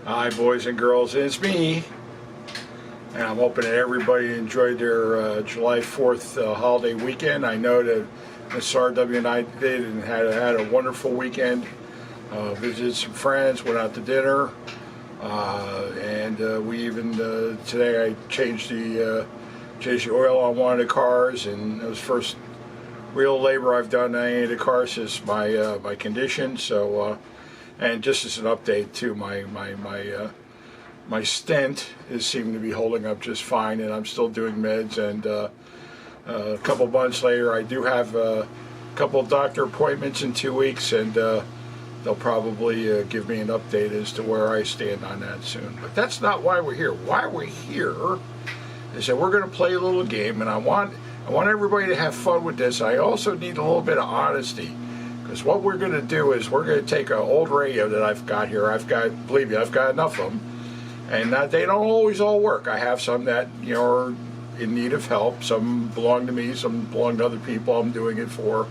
Hi boys and girls, it's me, and I'm hoping that everybody enjoyed their July 4th holiday weekend. I know that Miss RW and I did and had a wonderful weekend. Visited some friends, went out to dinner, and we even today I changed the oil on one of the cars, and it was first real labor I've done on any of the cars since my condition. So. And just as an update too, my stent is seeming to be holding up just fine, and I'm still doing meds. And a couple months later, I do have a couple of doctor appointments in 2 weeks, and they'll probably give me an update as to where I stand on that soon. But that's not why we're here. Why we're here is that we're going to play a little game, and I want everybody to have fun with this. I also need a little bit of honesty. Because what we're going to do is we're going to take an old radio that I've got here. Believe me, I've got enough of them. And they don't always all work. I have some that, are in need of help. Some belong to me, some belong to other people I'm doing it for.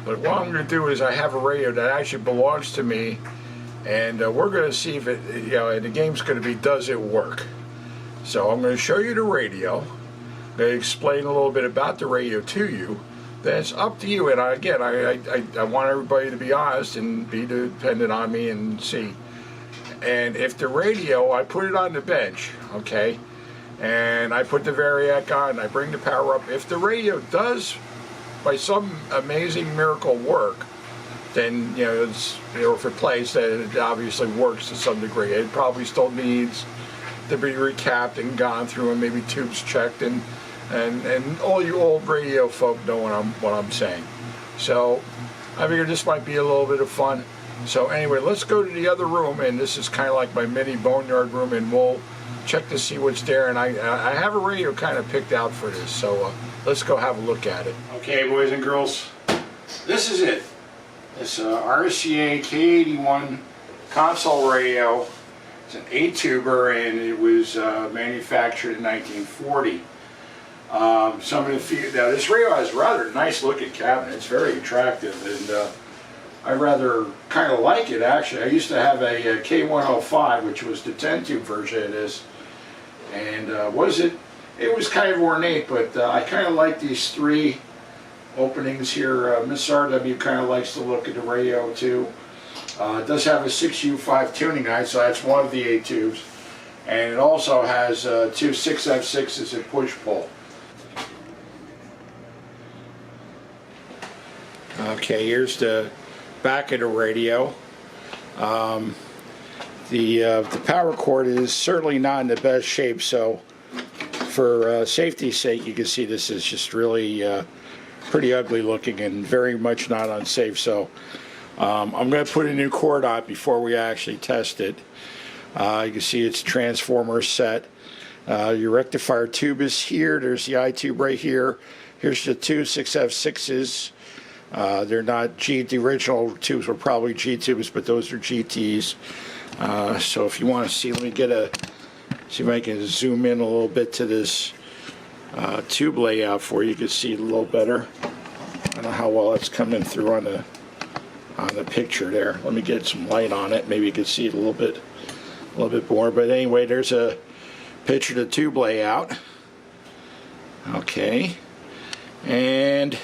But what I'm going to do is I have a radio that actually belongs to me. And we're going to see if it, and the game's going to be, does it work? So I'm going to show you the radio. I'm going to explain a little bit about the radio to you. Then it's up to you, and again, I want everybody to be honest and be dependent on me and see. And if the radio, I put it on the bench, okay, and I put the variac on, I bring the power up. If the radio does, by some amazing miracle, work, then if it plays, then it obviously works to some degree. It probably still needs to be recapped and gone through, and maybe tubes checked, and all you old radio folk know what I'm saying. So I figured this might be a little bit of fun. So anyway, let's go to the other room, and this is kind of like my mini boneyard room, and we'll check to see what's there. And I have a radio kind of picked out for this, so let's go have a look at it. Okay, boys and girls, this is it. It's a RCA K81 console radio. It's an 8-tuber, and it was manufactured in 1940. Some of the now this radio has a rather nice looking cabinet. It's very attractive, and I rather kind of like it actually. I used to have a K105, which was the 10-tube version of this, and it was kind of ornate, but I kind of like these 3 openings here. Miss RW kind of likes the look of the radio too. It does have a 6U5 tuning guide, so that's one of the 8 tubes, and it also has 2 6F6s at push-pull. Okay, here's the back of the radio. The power cord is certainly not in the best shape, so for safety's sake, you can see this is just really pretty ugly looking and very much not unsafe. So I'm going to put a new cord on before we actually test it. You can see it's transformer set. Your rectifier tube is here. There's the I tube right here. Here's the 2 6F6s. They're not the original tubes were probably G tubes, but those are GTs. So if you want to see, let me see if I can zoom in a little bit to this tube layout for you. You can see it a little better. I don't know how well it's coming through on the picture there. Let me get some light on it. Maybe you can see it a little bit more. But anyway, there's a picture of the tube layout. Okay, and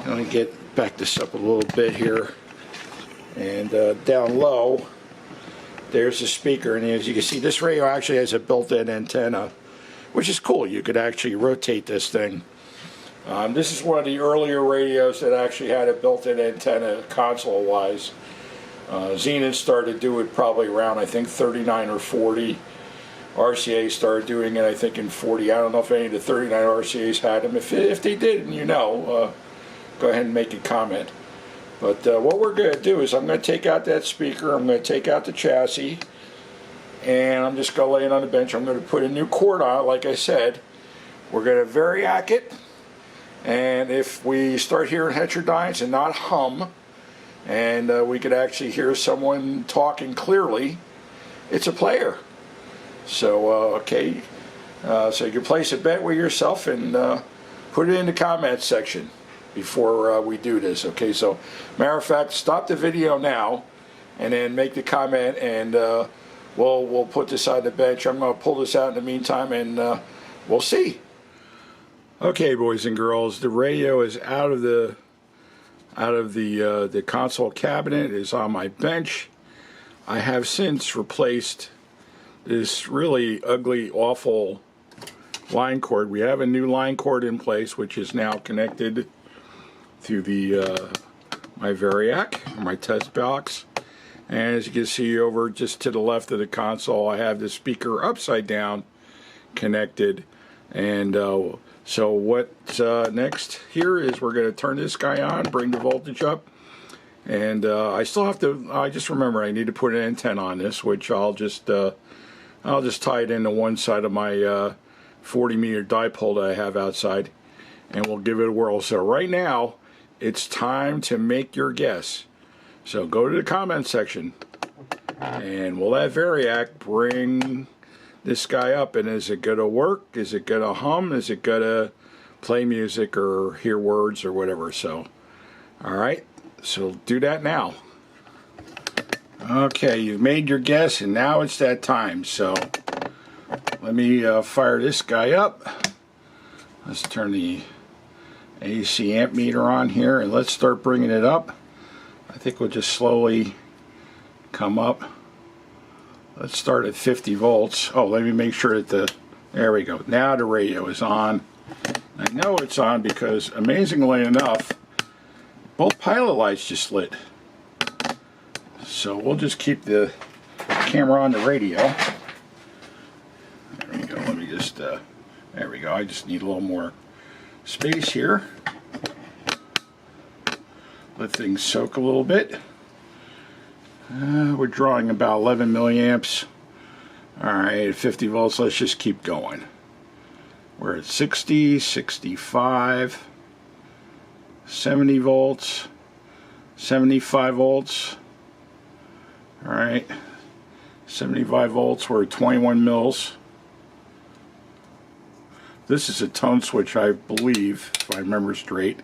let me back this up a little bit here, and down low there's the speaker, and as you can see, this radio actually has a built-in antenna, which is cool. You could actually rotate this thing. This is one of the earlier radios that actually had a built-in antenna console wise. Zenith started to do it probably around, I think, 39 or 40. RCA started doing it, I think, in 40. I don't know if any of the 39 RCAs had them. If they did, and go ahead and make a comment. But what we're going to do is I'm going to take out that speaker, I'm going to take out the chassis, and I'm just going to lay it on the bench. I'm going to put a new cord on it, like I said. We're going to variac it, and if we start hearing heterodynes and not hum, and we could actually hear someone talking clearly, it's a player. So, okay, so you can place a bet with yourself and put it in the comments section before we do this. Okay, so matter of fact, stop the video now and then make the comment, and we'll put this on the bench. I'm going to pull this out in the meantime, and we'll see. Okay, boys and girls, the radio is out of the console cabinet. It is on my bench. I have since replaced this really ugly, awful line cord. We have a new line cord in place, which is now connected to the my Variac, my test box. And as you can see over just to the left of the console, I have the speaker upside down connected. And so what's next here is we're going to turn this guy on, bring the voltage up. And I still have to, I just remember I need to put an antenna on this, which I'll just tie it into one side of my 40-meter dipole that I have outside, and we'll give it a whirl. So right now, it's time to make your guess. So go to the comment section, and will that Variac bring this guy up? And is it going to work? Is it going to hum? Is it going to play music or hear words or whatever? So, all right. So do that now. Okay, you've made your guess, and now it's that time. So let me fire this guy up. Let's turn the AC amp meter on here, and let's start bringing it up. I think we'll just slowly come up. Let's start at 50 volts. Oh, let me make sure that there we go. Now the radio is on. I know it's on because, amazingly enough, both pilot lights just lit. So we'll just keep the camera on the radio. There we go. Let me just, there we go. I just need a little more space here. Let things soak a little bit. We're drawing about 11 milliamps. Alright, at 50 volts, let's just keep going. We're at 60, 65, 70 volts, 75 volts. Alright, 75 volts, we're at 21 mils. This is a tone switch, I believe, if I remember straight.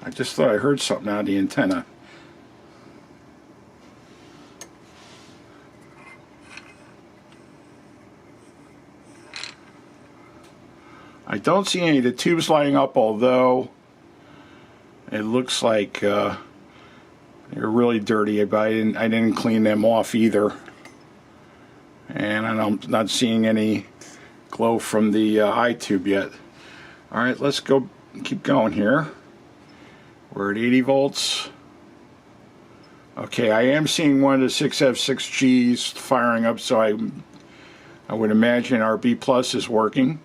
I just thought I heard something out of the antenna. I don't see any of the tubes lighting up, although it looks like they're really dirty, but I didn't clean them off either. And I'm not seeing any glow from the eye tube yet. Alright, let's go keep going here. We're at 80 volts. Okay, I am seeing one of the 6F6Gs firing up, so I would imagine our B plus is working.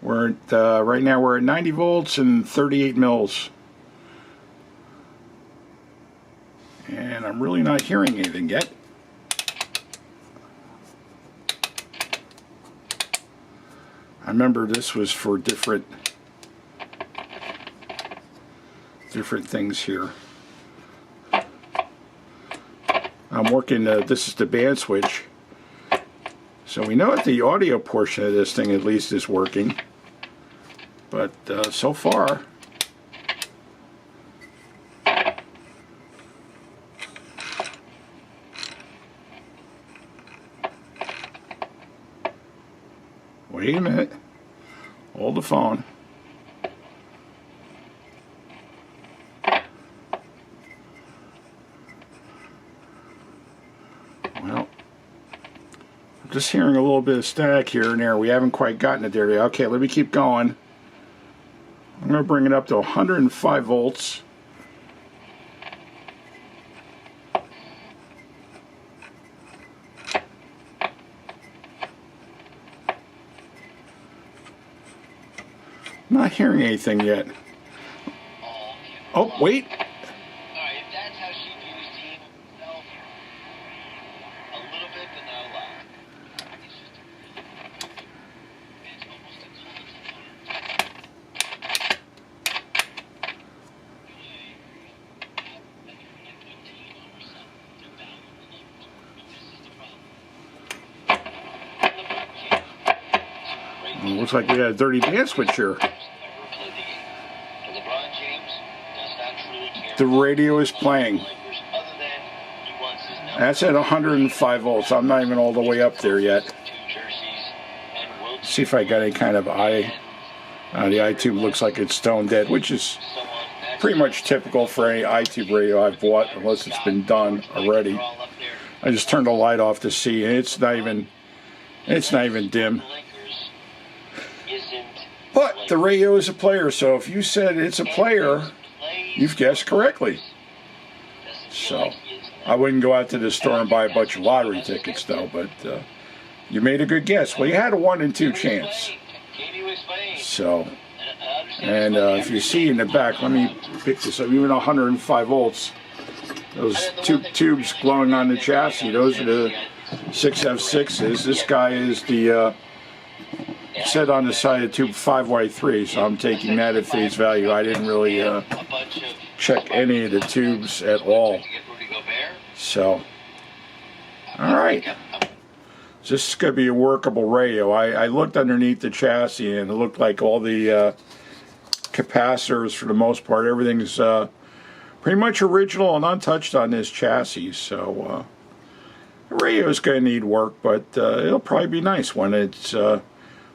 We're at, right now we're at 90 volts and 38 mils. And I'm really not hearing anything yet. I remember this was for different things here. I'm working, this is the band switch. So we know that the audio portion of this thing at least is working. But so far, wait a minute, hold the phone. Well, I'm just hearing a little bit of static here and there. We haven't quite gotten it there yet. Okay, let me keep going. I'm going to bring it up to 105 volts. I'm not hearing anything yet. Oh, wait. Alright, if that's how she views Team, well, a little bit, but not a lot. It's just it's almost a Looks like we got a dirty band switch here. LeBron James does not The radio is playing. That's at 105 volts. I'm not even all the way up there yet. See if I got any kind of eye. The iTube looks like it's stone dead, which is pretty much typical for any iTube radio I've bought, unless it's been done already. I just turned the light off to see, and it's not even dim. But the radio is a player, so if you said it's a player, you've guessed correctly. So I wouldn't go out to the store and buy a bunch of lottery tickets, though, but you made a good guess. Well, you had a 1 in 2 chance. So, and if you see in the back, let me pick this up, even 105 volts, those two tubes glowing on the chassis, those are the 6F6s. This guy is the, said on the side of tube 5Y3, so I'm taking that at face value. I didn't really check any of the tubes at all. So, alright. This is going to be a workable radio. I looked underneath the chassis and it looked like all the capacitors, for the most part, everything's pretty much original and untouched on this chassis. So the radio is going to need work, but it'll probably be nice when it's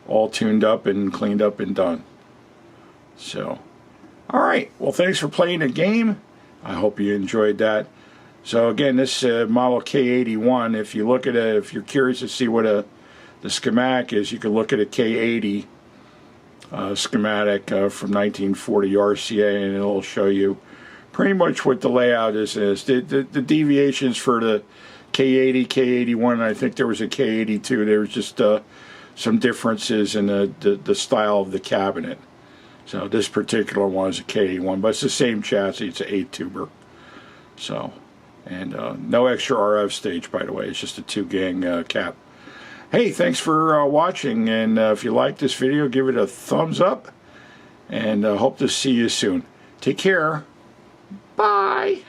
all tuned up and cleaned up and done. So, alright. Well, thanks for playing the game. I hope you enjoyed that. So again, this model K81, if you look at it, if you're curious to see what the schematic is, you can look at a K80 schematic from 1940 RCA, and it'll show you pretty much what the layout is. The deviations for the K80, K81, and I think there was a K82, there was just some differences in the style of the cabinet. So this particular one is a K81, but it's the same chassis, it's an 8-tuber. So. And no extra RF stage, by the way. It's just a 2-gang cap. Hey, thanks for watching. And if you like this video, give it a thumbs up. And hope to see you soon. Take care. Bye.